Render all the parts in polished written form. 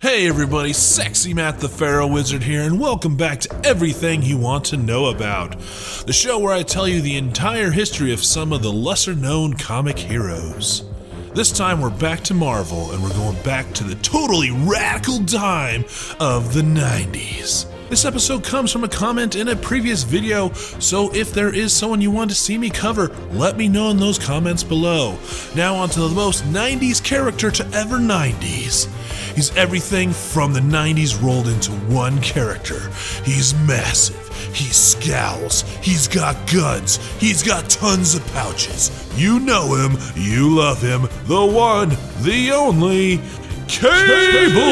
Hey everybody, Sexy Matt the Pharaoh Wizard here, and welcome back to Everything You Want to Know About, the show where I tell you the entire history of some of the lesser-known comic heroes. This time we're back to Marvel, and we're going back to the totally radical time of the 90s. This episode comes from a comment in a previous video, so if there is someone you want to see me cover, let me know in those comments below. Now on to the most 90s character to ever 90s. He's everything from the 90s rolled into one character. He's massive, he scowls, he's got guns, he's got tons of pouches. You know him, you love him, the one, the only, Cable!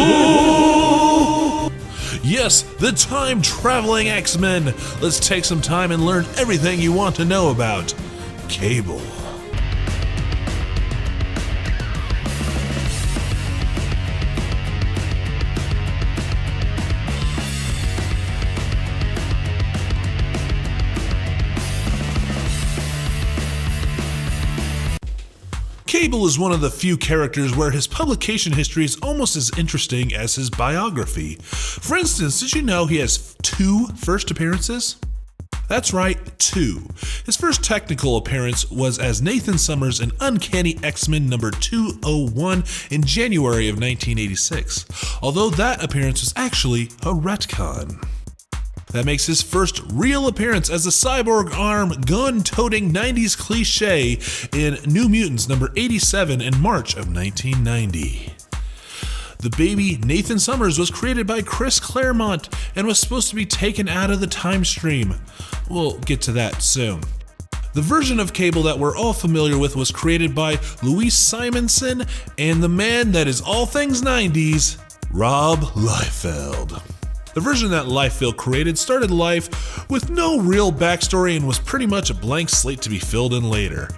Yes, the time-traveling X-Men. Let's take some time and learn everything you want to know about Cable. Cable is one of the few characters where his publication history is almost as interesting as his biography. For instance, did you know he has 2 first appearances? That's right, 2. His first technical appearance was as Nathan Summers in Uncanny X-Men number 201 in January of 1986, although that appearance was actually a retcon. That makes his first real appearance as a cyborg arm, gun-toting 90s cliche in New Mutants number 87 in March of 1990. The baby Nathan Summers was created by Chris Claremont and was supposed to be taken out of the time stream. We'll get to that soon. The version of Cable that we're all familiar with was created by Louise Simonson and the man that is all things 90s, Rob Liefeld. The version that Liefeld created started life with no real backstory and was pretty much a blank slate to be filled in later.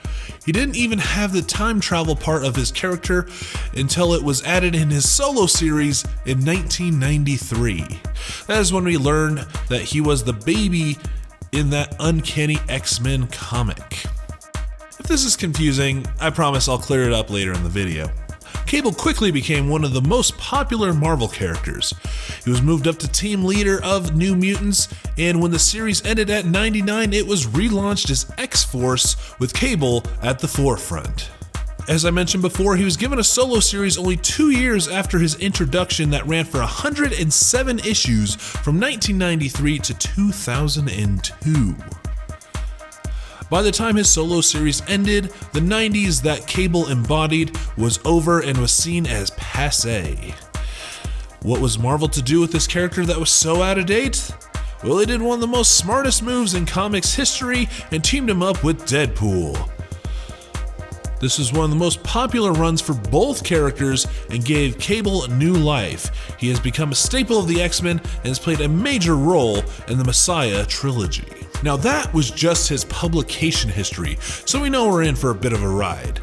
He didn't even have the time travel part of his character until it was added in his solo series in 1993. That is when we learned that he was the baby in that Uncanny X-Men comic. If this is confusing, I promise I'll clear it up later in the video. Cable quickly became one of the most popular Marvel characters. He was moved up to team leader of New Mutants, and when the series ended at 99, it was relaunched as X-Force with Cable at the forefront. As I mentioned before, he was given a solo series only 2 years after his introduction that ran for 107 issues from 1993 to 2002. By the time his solo series ended, the 90s that Cable embodied was over and was seen as passé. What was Marvel to do with this character that was so out of date? Well, they did one of the most smartest moves in comics history and teamed him up with Deadpool. This was one of the most popular runs for both characters and gave Cable a new life. He has become a staple of the X-Men and has played a major role in the Messiah Trilogy. Now that was just his publication history, so we know we're in for a bit of a ride.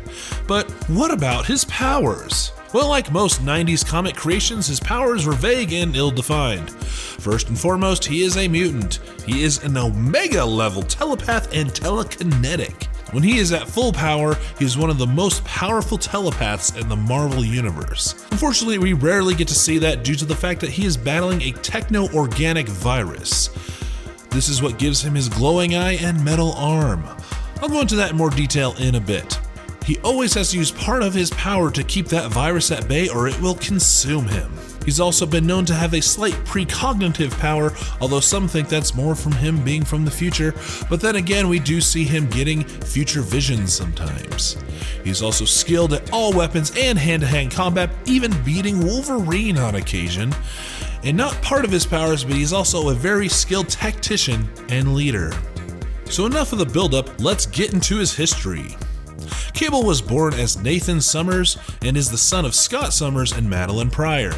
But what about his powers? Well, like most 90s comic creations, his powers were vague and ill-defined. First and foremost, he is a mutant. He is an Omega-level telepath and telekinetic. When he is at full power, he is one of the most powerful telepaths in the Marvel Universe. Unfortunately, we rarely get to see that due to the fact that he is battling a techno-organic virus. This is what gives him his glowing eye and metal arm. I'll go into that in more detail in a bit. He always has to use part of his power to keep that virus at bay or it will consume him. He's also been known to have a slight precognitive power, although some think that's more from him being from the future, but then again we do see him getting future visions sometimes. He's also skilled at all weapons and hand-to-hand combat, even beating Wolverine on occasion. And not part of his powers, but he's also a very skilled tactician and leader. So enough of the build-up, let's get into his history. Cable was born as Nathan Summers and is the son of Scott Summers and Madeline Pryor.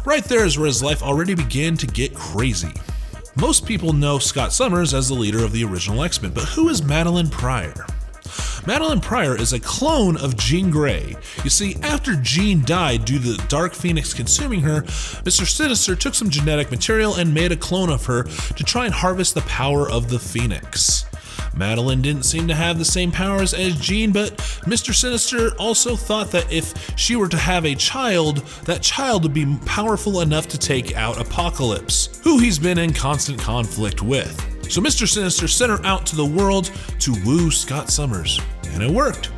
Right there is where his life already began to get crazy. Most people know Scott Summers as the leader of the original X-Men, but who is Madeline Pryor? Madeline Pryor is a clone of Jean Grey. You see, after Jean died due to the Dark Phoenix consuming her, Mr. Sinister took some genetic material and made a clone of her to try and harvest the power of the Phoenix. Madeline didn't seem to have the same powers as Jean, but Mr. Sinister also thought that if she were to have a child, that child would be powerful enough to take out Apocalypse, who he's been in constant conflict with. So Mr. Sinister sent her out to the world to woo Scott Summers, and it worked.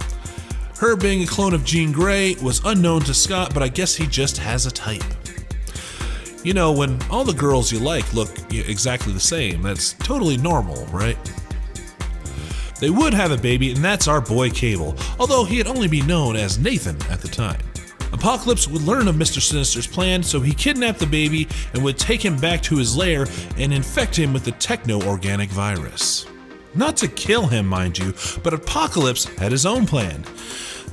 Her being a clone of Jean Grey was unknown to Scott, but I guess he just has a type. You know, when all the girls you like look exactly the same, that's totally normal, right? They would have a baby, and that's our boy Cable, although he'd only be known as Nathan at the time. Apocalypse would learn of Mr. Sinister's plan, so he kidnapped the baby and would take him back to his lair and infect him with the techno-organic virus. Not to kill him, mind you, but Apocalypse had his own plan.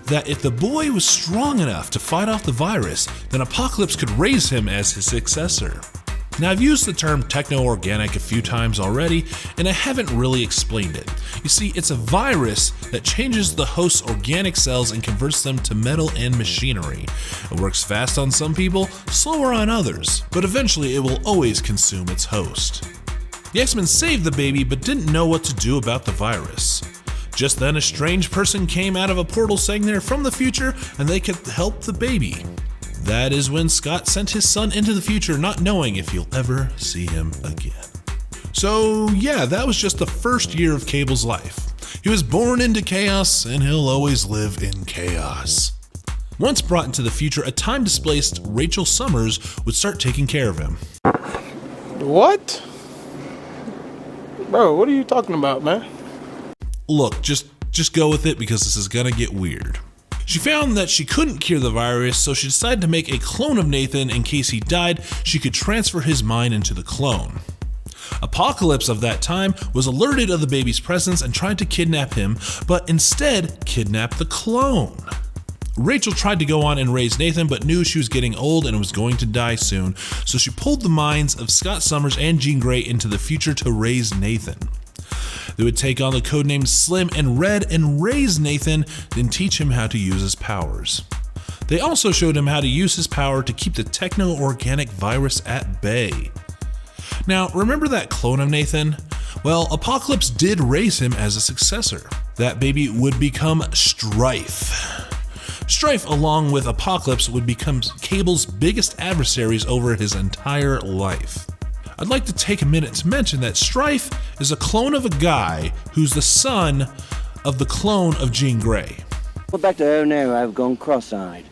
That if the boy was strong enough to fight off the virus, then Apocalypse could raise him as his successor. Now, I've used the term techno-organic a few times already, and I haven't really explained it. You see, it's a virus that changes the host's organic cells and converts them to metal and machinery. It works fast on some people, slower on others, but eventually it will always consume its host. The X-Men saved the baby, but didn't know what to do about the virus. Just then, a strange person came out of a portal saying they're from the future and they could help the baby. That is when Scott sent his son into the future, not knowing if he'll ever see him again. So yeah, that was just the first year of Cable's life. He was born into chaos, and he'll always live in chaos. Once brought into the future, a time-displaced Rachel Summers would start taking care of him. What? Bro, what are you talking about, man? Look, just go with it because this is gonna get weird. She found that she couldn't cure the virus, so she decided to make a clone of Nathan in case he died, she could transfer his mind into the clone. Apocalypse of that time was alerted of the baby's presence and tried to kidnap him, but instead kidnapped the clone. Rachel tried to go on and raise Nathan, but knew she was getting old and was going to die soon, so she pulled the minds of Scott Summers and Jean Grey into the future to raise Nathan. They would take on the codenames Slim and Red and raise Nathan, then teach him how to use his powers. They also showed him how to use his power to keep the techno-organic virus at bay. Now, remember that clone of Nathan? Well, Apocalypse did raise him as a successor. That baby would become Strife. Strife, along with Apocalypse, would become Cable's biggest adversaries over his entire life. I'd like to take a minute to mention that Strife is a clone of a guy who's the son of the clone of Jean Grey. We're back to oh no, I've gone cross-eyed.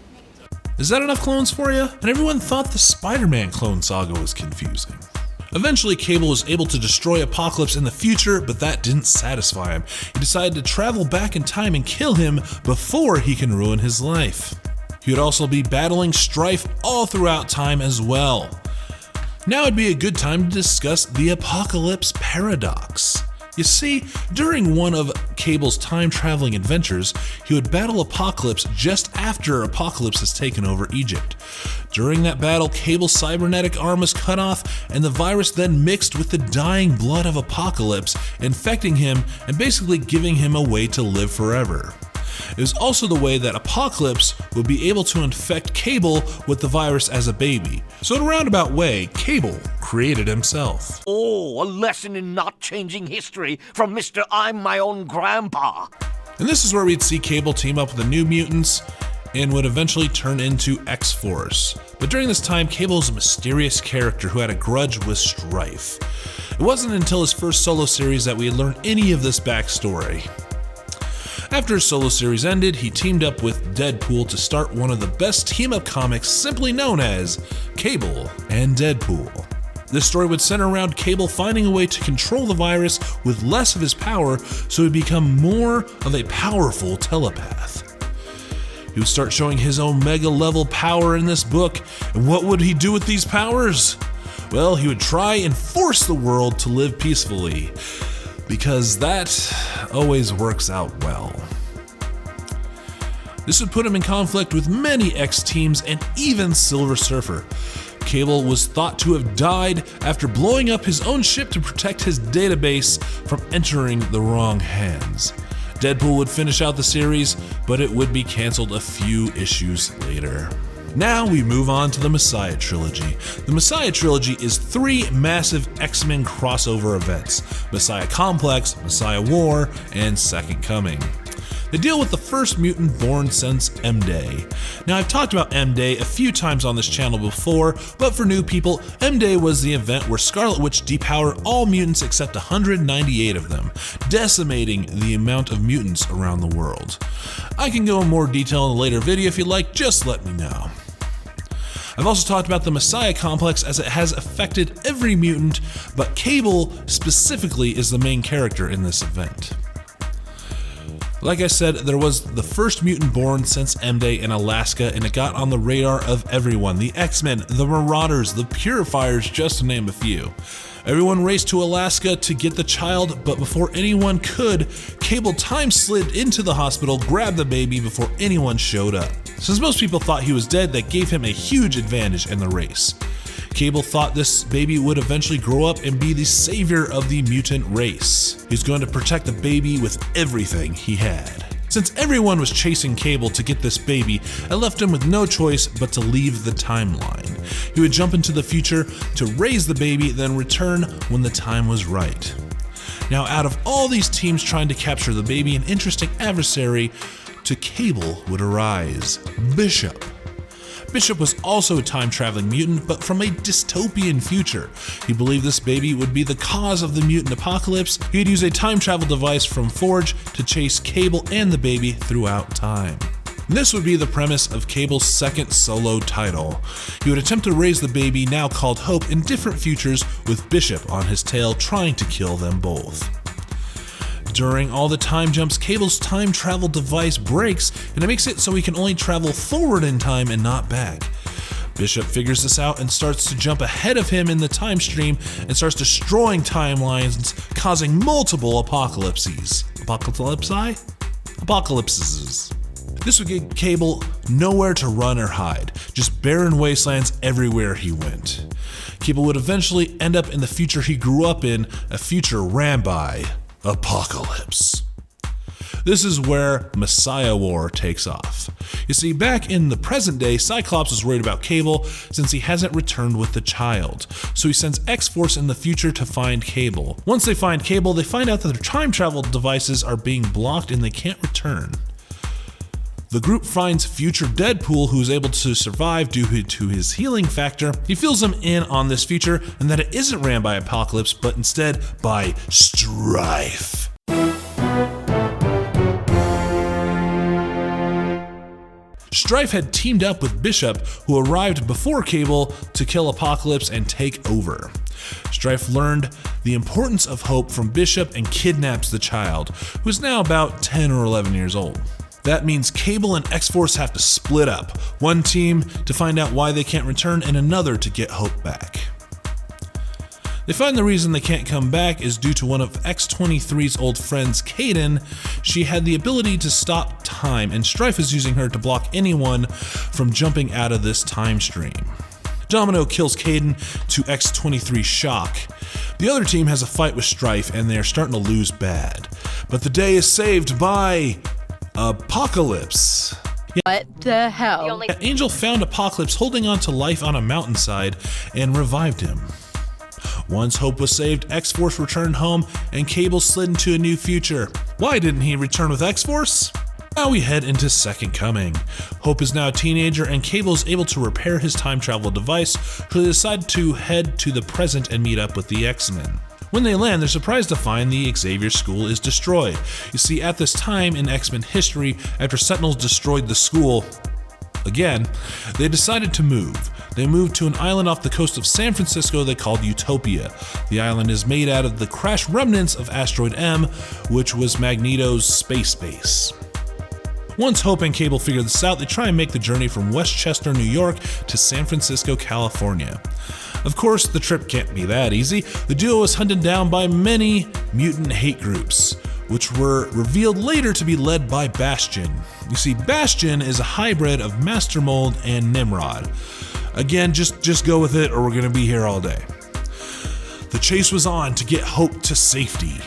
Is that enough clones for you? And everyone thought the Spider-Man clone saga was confusing. Eventually, Cable was able to destroy Apocalypse in the future, but that didn't satisfy him. He decided to travel back in time and kill him before he can ruin his life. He would also be battling Strife all throughout time as well. Now would be a good time to discuss the Apocalypse Paradox. You see, during one of Cable's time-traveling adventures, he would battle Apocalypse just after Apocalypse has taken over Egypt. During that battle, Cable's cybernetic arm was cut off, and the virus then mixed with the dying blood of Apocalypse, infecting him and basically giving him a way to live forever. It was also the way that Apocalypse would be able to infect Cable with the virus as a baby. So in a roundabout way, Cable created himself. Oh, a lesson in not changing history from Mr. I'm my own grandpa. And this is where we'd see Cable team up with the New Mutants and would eventually turn into X-Force. But during this time, Cable is a mysterious character who had a grudge with Strife. It wasn't until his first solo series that we had learned any of this backstory. After his solo series ended, he teamed up with Deadpool to start one of the best team-up comics simply known as Cable and Deadpool. This story would center around Cable finding a way to control the virus with less of his power so he'd become more of a powerful telepath. He would start showing his own mega-level power in this book, and what would he do with these powers? Well, he would try and force the world to live peacefully, because that always works out well. This would put him in conflict with many X-teams and even Silver Surfer. Cable was thought to have died after blowing up his own ship to protect his database from entering the wrong hands. Deadpool would finish out the series, but it would be canceled a few issues later. Now we move on to the Messiah Trilogy. The Messiah Trilogy is 3 massive X-Men crossover events: Messiah Complex, Messiah War, and Second Coming. They deal with the first mutant born since M-Day. Now, I've talked about M-Day a few times on this channel before, but for new people, M-Day was the event where Scarlet Witch depowered all mutants except 198 of them, decimating the amount of mutants around the world. I can go in more detail in a later video if you'd like, just let me know. I've also talked about the Messiah Complex as it has affected every mutant, but Cable specifically is the main character in this event. Like I said, there was the first mutant born since M-Day in Alaska, and it got on the radar of everyone: the X-Men, the Marauders, the Purifiers, just to name a few. Everyone raced to Alaska to get the child, but before anyone could, Cable time slid into the hospital, grabbed the baby before anyone showed up. Since most people thought he was dead, that gave him a huge advantage in the race. Cable thought this baby would eventually grow up and be the savior of the mutant race. He was going to protect the baby with everything he had. Since everyone was chasing Cable to get this baby, it left him with no choice but to leave the timeline. He would jump into the future to raise the baby, then return when the time was right. Now, out of all these teams trying to capture the baby, an interesting adversary to Cable would arise: Bishop. Bishop was also a time-traveling mutant, but from a dystopian future. He believed this baby would be the cause of the mutant apocalypse. He'd use a time-travel device from Forge to chase Cable and the baby throughout time. This would be the premise of Cable's second solo title. He would attempt to raise the baby, now called Hope, in different futures, with Bishop on his tail trying to kill them both. During all the time jumps, Cable's time travel device breaks, and it makes it so he can only travel forward in time and not back. Bishop figures this out and starts to jump ahead of him in the time stream and starts destroying timelines, causing multiple apocalypses. Apocalypses. This would give Cable nowhere to run or hide, just barren wastelands everywhere he went. Cable would eventually end up in the future he grew up in, a future ran by Apocalypse. This is where Messiah War takes off. You see, back in the present day, Cyclops was worried about Cable since he hasn't returned with the child, so he sends X-Force in the future to find Cable. Once they find Cable, they find out that their time travel devices are being blocked and they can't return. The group finds future Deadpool, who is able to survive due to his healing factor. He fills them in on this future and that it isn't ran by Apocalypse, but instead by Strife. Strife had teamed up with Bishop, who arrived before Cable, to kill Apocalypse and take over. Strife learned the importance of Hope from Bishop and kidnaps the child, who is now about 10 or 11 years old. That means Cable and X-Force have to split up, one team to find out why they can't return and another to get Hope back. They find the reason they can't come back is due to one of X-23's old friends, Kaden. She had the ability to stop time, and Strife is using her to block anyone from jumping out of this time stream. Domino kills Kaden to X-23's shock. The other team has a fight with Strife and they are starting to lose bad. But the day is saved by Apocalypse. What the hell? Angel found Apocalypse holding on to life on a mountainside and revived him. Once Hope was saved, X-Force returned home and Cable slid into a new future. Why didn't he return with X-Force? Now we head into Second Coming. Hope is now a teenager and Cable is able to repair his time travel device, so they decide to head to the present and meet up with the X-Men. When they land, they're surprised to find the Xavier School is destroyed. You see, at this time in X-Men history, after Sentinels destroyed the school again, they decided to move. They moved to an island off the coast of San Francisco they called Utopia. The island is made out of the crashed remnants of Asteroid M, which was Magneto's space base. Once Hope and Cable figure this out, they try and make the journey from Westchester, New York to San Francisco, California. Of course, the trip can't be that easy. The duo is hunted down by many mutant hate groups, which were revealed later to be led by Bastion. You see, Bastion is a hybrid of Master Mold and Nimrod. Again, just go with it or we're gonna be here all day. The chase was on to get Hope to safety.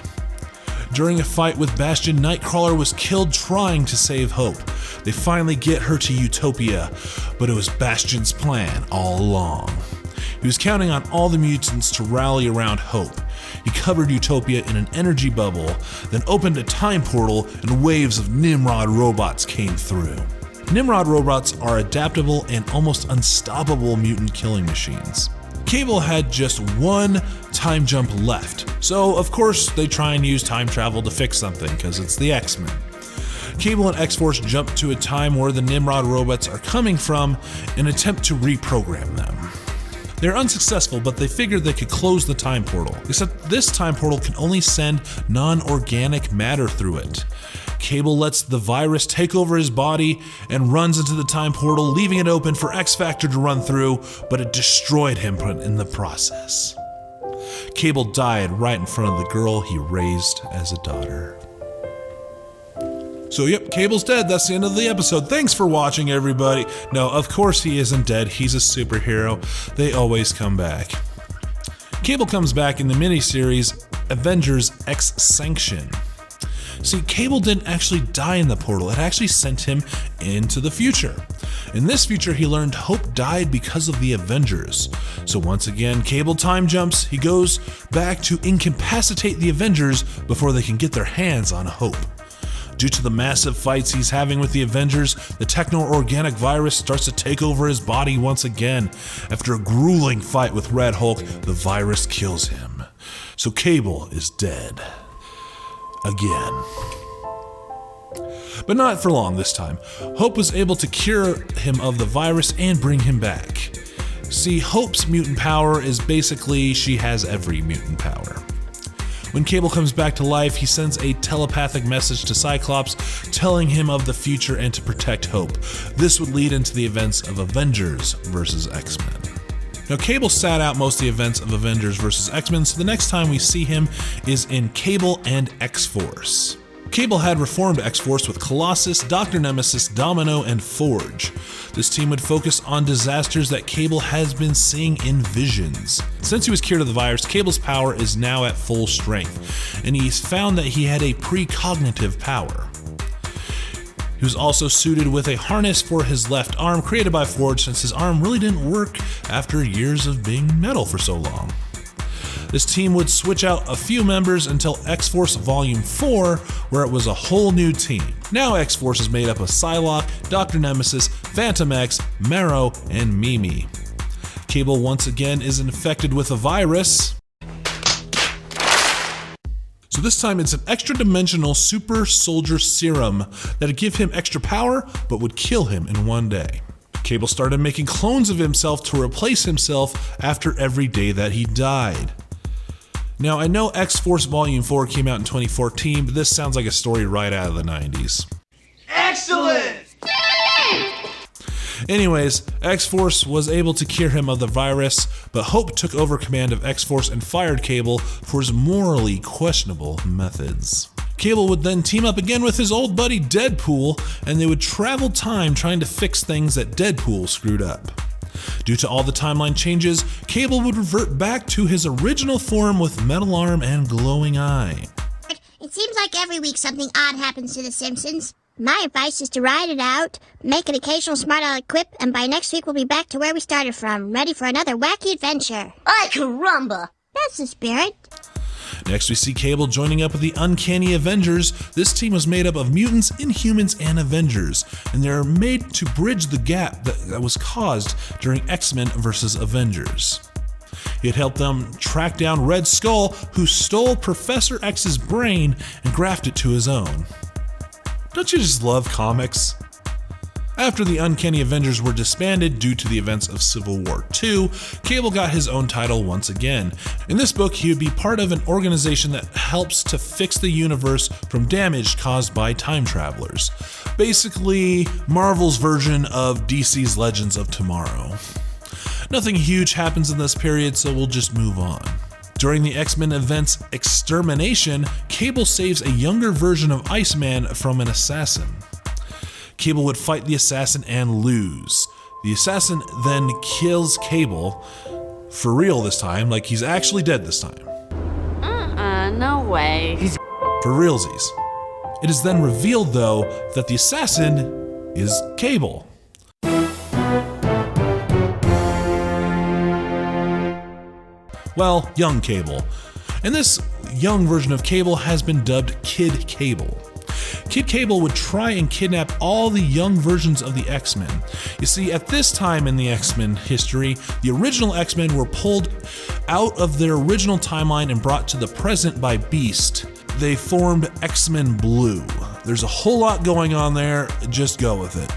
During a fight with Bastion, Nightcrawler was killed trying to save Hope. They finally get her to Utopia, but it was Bastion's plan all along. He was counting on all the mutants to rally around Hope. He covered Utopia in an energy bubble, then opened a time portal and waves of Nimrod robots came through. Nimrod robots are adaptable and almost unstoppable mutant killing machines. Cable had just one time jump left, so of course they try and use time travel to fix something because it's the X-Men. Cable and X-Force jump to a time where the Nimrod robots are coming from and attempt to reprogram them. They're unsuccessful, but they figured they could close the time portal, except this time portal can only send non-organic matter through it. Cable lets the virus take over his body and runs into the time portal, leaving it open for X-Factor to run through, but it destroyed him in the process. Cable died right in front of the girl he raised as a daughter. So yep, Cable's dead. That's the end of the episode. Thanks for watching, everybody. No, of course he isn't dead. He's a superhero. They always come back. Cable comes back in the miniseries Avengers X Sanction. See, Cable didn't actually die in the portal. It actually sent him into the future. In this future, he learned Hope died because of the Avengers. So once again, Cable time jumps. He goes back to incapacitate the Avengers before they can get their hands on Hope. Due to the massive fights he's having with the Avengers, the techno-organic virus starts to take over his body once again. After a grueling fight with Red Hulk, the virus kills him. So Cable is dead. Again. But not for long this time. Hope was able to cure him of the virus and bring him back. See, Hope's mutant power is basically she has every mutant power. When Cable comes back to life, he sends a telepathic message to Cyclops telling him of the future and to protect Hope. This would lead into the events of Avengers vs. X-Men. Now, Cable sat out most of the events of Avengers vs. X-Men, so the next time we see him is in Cable and X-Force. Cable had reformed X-Force with Colossus, Dr. Nemesis, Domino, and Forge. This team would focus on disasters that Cable has been seeing in visions. Since he was cured of the virus, Cable's power is now at full strength, and he's found that he had a precognitive power. He was also suited with a harness for his left arm created by Forge since his arm really didn't work after years of being metal for so long. This team would switch out a few members until X-Force Volume 4, where it was a whole new team. Now X-Force is made up of Psylocke, Dr. Nemesis, Phantom X, Marrow, and Mimi. Cable once again is infected with a virus. So this time it's an extra-dimensional super soldier serum that would give him extra power, but would kill him in one day. Cable started making clones of himself to replace himself after every day that he died. Now, I know X-Force Volume 4 came out in 2014, but this sounds like a story right out of the 90s. Excellent! Anyways, X-Force was able to cure him of the virus, but Hope took over command of X-Force and fired Cable for his morally questionable methods. Cable would then team up again with his old buddy Deadpool, and they would travel time trying to fix things that Deadpool screwed up. Due to all the timeline changes, Cable would revert back to his original form with metal arm and glowing eye. It seems like every week something odd happens to The Simpsons. My advice is to ride it out, make an occasional smart aleck quip, and by next week we'll be back to where we started from, ready for another wacky adventure. Ay caramba! That's the spirit. Next, we see Cable joining up with the Uncanny Avengers. This team was made up of mutants, Inhumans, and Avengers, and they're made to bridge the gap that was caused during X-Men vs. Avengers. It helped them track down Red Skull, who stole Professor X's brain and grafted it to his own. Don't you just love comics? After the Uncanny Avengers were disbanded due to the events of Civil War II, Cable got his own title once again. In this book, he would be part of an organization that helps to fix the universe from damage caused by time travelers. Basically, Marvel's version of DC's Legends of Tomorrow. Nothing huge happens in this period, so we'll just move on. During the X-Men event's extermination, Cable saves a younger version of Iceman from an assassin. Cable would fight the assassin and lose. The assassin then kills Cable, for real this time, like he's actually dead this time. No way. For realsies. It is then revealed, though, that the assassin is Cable. Well, young Cable. And this young version of Cable has been dubbed Kid Cable. Kid Cable would try and kidnap all the young versions of the X-Men. You see, at this time in the X-Men history, the original X-Men were pulled out of their original timeline and brought to the present by Beast. They formed X-Men Blue. There's a whole lot going on there, just go with it.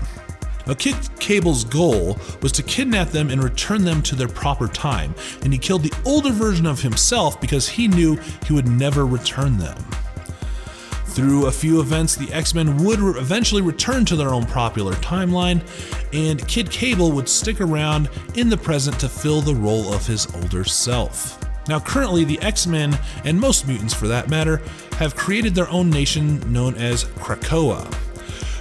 Now, Kid Cable's goal was to kidnap them and return them to their proper time, and he killed the older version of himself because he knew he would never return them. Through a few events, the X-Men would eventually return to their own popular timeline, and Kid Cable would stick around in the present to fill the role of his older self. Now, currently, the X-Men, and most mutants for that matter, have created their own nation known as Krakoa.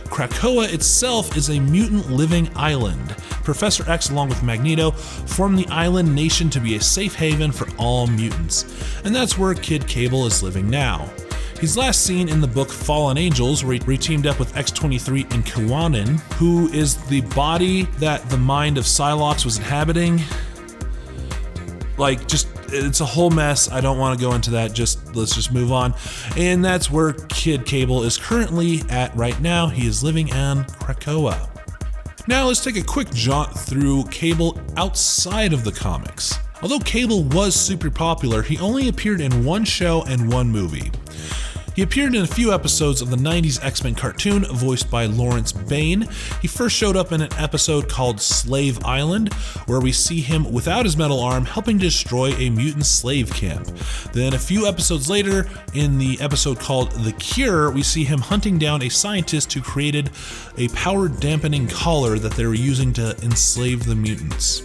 Krakoa itself is a mutant living island. Professor X, along with Magneto, formed the island nation to be a safe haven for all mutants, and that's where Kid Cable is living now. He's last seen in the book Fallen Angels, where he teamed up with X-23 and Kawanin, who is the body that the mind of Psylocke was inhabiting. It's a whole mess. I don't want to go into that. Let's just move on. And that's where Kid Cable is currently at right now. He is living in Krakoa. Now let's take a quick jaunt through Cable outside of the comics. Although Cable was super popular, he only appeared in one show and one movie. He appeared in a few episodes of the 90s X-Men cartoon voiced by Lawrence Bain. He first showed up in an episode called Slave Island, where we see him without his metal arm helping to destroy a mutant slave camp. Then a few episodes later, in the episode called The Cure, we see him hunting down a scientist who created a power dampening collar that they were using to enslave the mutants.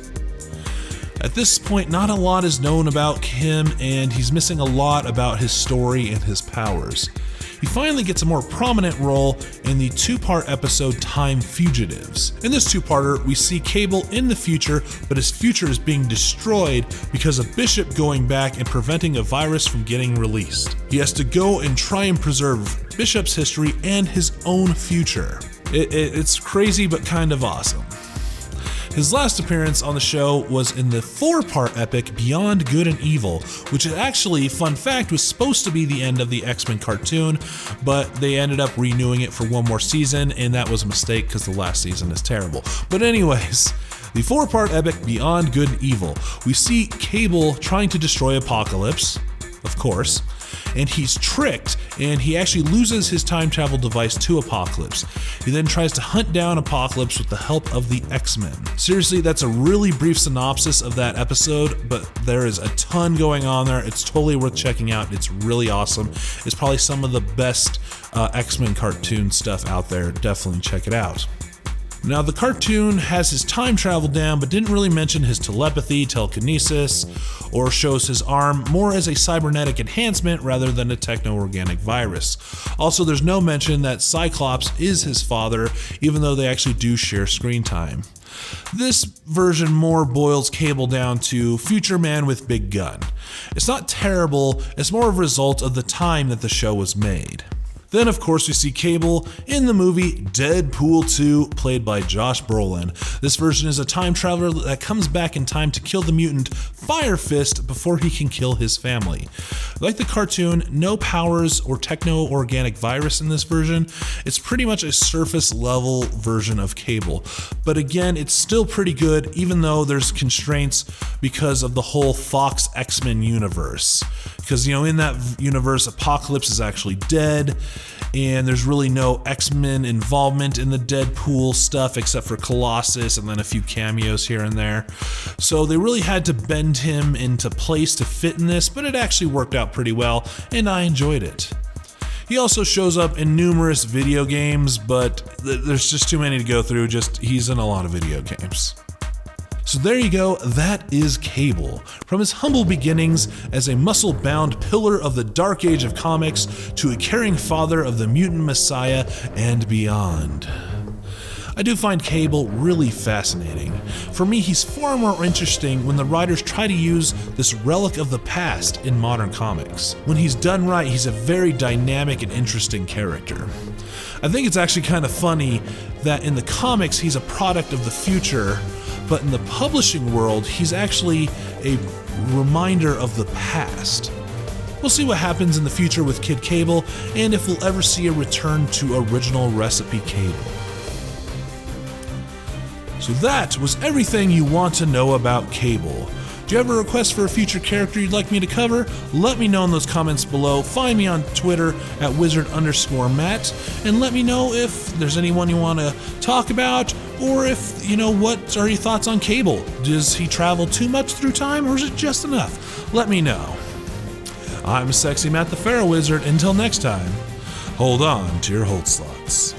At this point, not a lot is known about him, and he's missing a lot about his story and his powers. He finally gets a more prominent role in the two-part episode Time Fugitives. In this two-parter, we see Cable in the future, but his future is being destroyed because of Bishop going back and preventing a virus from getting released. He has to go and try and preserve Bishop's history and his own future. It's crazy, but kind of awesome. His last appearance on the show was in the 4-part epic Beyond Good and Evil, which is actually, fun fact, was supposed to be the end of the X-Men cartoon, but they ended up renewing it for one more season, and that was a mistake because the last season is terrible. But anyways, the 4-part epic Beyond Good and Evil, we see Cable trying to destroy Apocalypse, of course, and he's tricked, and he actually loses his time travel device to Apocalypse. He then tries to hunt down Apocalypse with the help of the X-Men. Seriously, that's a really brief synopsis of that episode, but there is a ton going on there. It's totally worth checking out. It's really awesome. It's probably some of the best X-Men cartoon stuff out there. Definitely check it out. Now, the cartoon has his time travel down, but didn't really mention his telepathy, telekinesis, or shows his arm more as a cybernetic enhancement rather than a techno-organic virus. Also, there's no mention that Cyclops is his father, even though they actually do share screen time. This version more boils Cable down to future man with big gun. It's not terrible, it's more of a result of the time that the show was made. Then, of course, we see Cable in the movie Deadpool 2, played by Josh Brolin. This version is a time traveler that comes back in time to kill the mutant Fire Fist before he can kill his family. Like the cartoon, no powers or techno-organic virus in this version. It's pretty much a surface-level version of Cable. But again, it's still pretty good, even though there's constraints because of the whole Fox X-Men universe. Because, in that universe, Apocalypse is actually dead, and there's really no X-Men involvement in the Deadpool stuff except for Colossus and then a few cameos here and there. So they really had to bend him into place to fit in this, but it actually worked out pretty well, and I enjoyed it. He also shows up in numerous video games, but there's just too many to go through. He's in a lot of video games. So there you go, that is Cable. From his humble beginnings as a muscle-bound pillar of the dark age of comics to a caring father of the mutant Messiah and beyond. I do find Cable really fascinating. For me, he's far more interesting when the writers try to use this relic of the past in modern comics. When he's done right, he's a very dynamic and interesting character. I think it's actually kind of funny that in the comics he's a product of the future, but in the publishing world he's actually a reminder of the past. We'll see what happens in the future with Kid Cable, and if we'll ever see a return to original recipe Cable. So that was everything you want to know about Cable. Do you have a request for a future character you'd like me to cover? Let me know in those comments below. Find me on Twitter at wizard_Matt, and let me know if there's anyone you want to talk about, or if, what are your thoughts on Cable? Does he travel too much through time, or is it just enough? Let me know. I'm Sexy Matt the Pharaoh Wizard. Until next time, hold on to your hold slots.